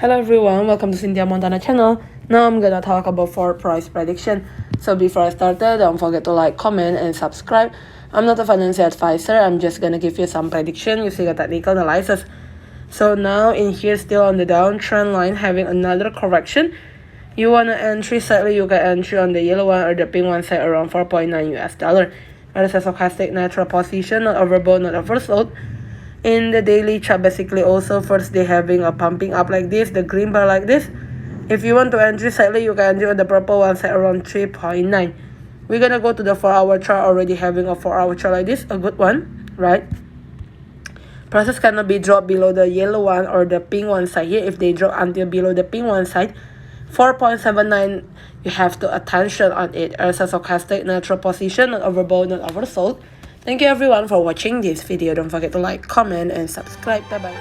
Hello everyone, welcome to Cynthia Montana channel. Now I'm gonna talk about 4 price prediction. So before I started, don't forget to like, comment, and subscribe. I'm not a financial advisor, I'm just gonna give you some prediction using a technical analysis. So now in here, still on the downtrend line, having another correction. You wanna entry slightly, you can entry on the yellow one or the pink one side around 4.9 US dollar. That is a stochastic natural position, not overbought, not oversold. In the daily chart, basically also first day having a pumping up like this, the green bar like this. If you want to entry slightly, you can entry on the purple one side around 3.9. We're gonna go to the 4-hour chart, already having a 4-hour chart like this, a good one, right? Prices cannot be dropped below the yellow one or the pink one side here. If they drop until below the pink one side, 4.79, you have to attention on it as a stochastic natural position, not overbought, not oversold. Thank you everyone for watching this video. Don't forget to like, comment, and subscribe. Bye bye.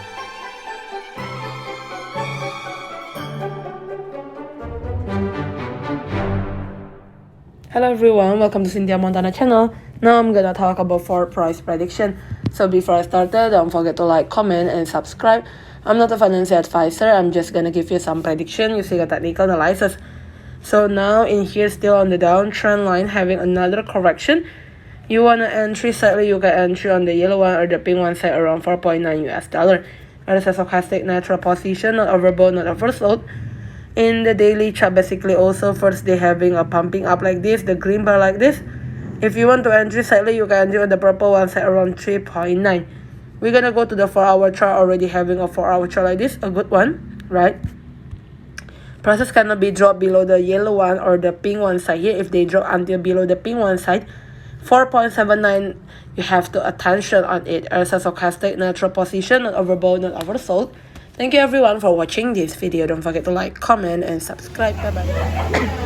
Hello everyone, welcome to Cynthia Montana channel. Now I'm gonna talk about 4 price prediction. So before I started, don't forget to like, comment, and subscribe. I'm not a financial advisor, I'm just gonna give you some prediction using a technical analysis. So now in here, still on the downtrend line, having another correction. You wanna entry slightly, you can entry on the yellow one or the pink one side around 4.9 US dollar. That is a stochastic natural position, not overbought, not oversold. In the daily chart, basically also first day having a pumping up like this, the green bar like this. If you want to entry slightly, you can entry on the purple one side around 3.9. We're gonna go to the 4-hour chart, already having a 4-hour chart like this, a good one, right? Prices cannot be dropped below the yellow one or the pink one side here. If they drop until below the pink one side, 4.79, you have to attention on it as a stochastic natural position, not overbought, not oversold. Thank you everyone for watching this video. Don't forget to like, comment, and subscribe. Bye bye.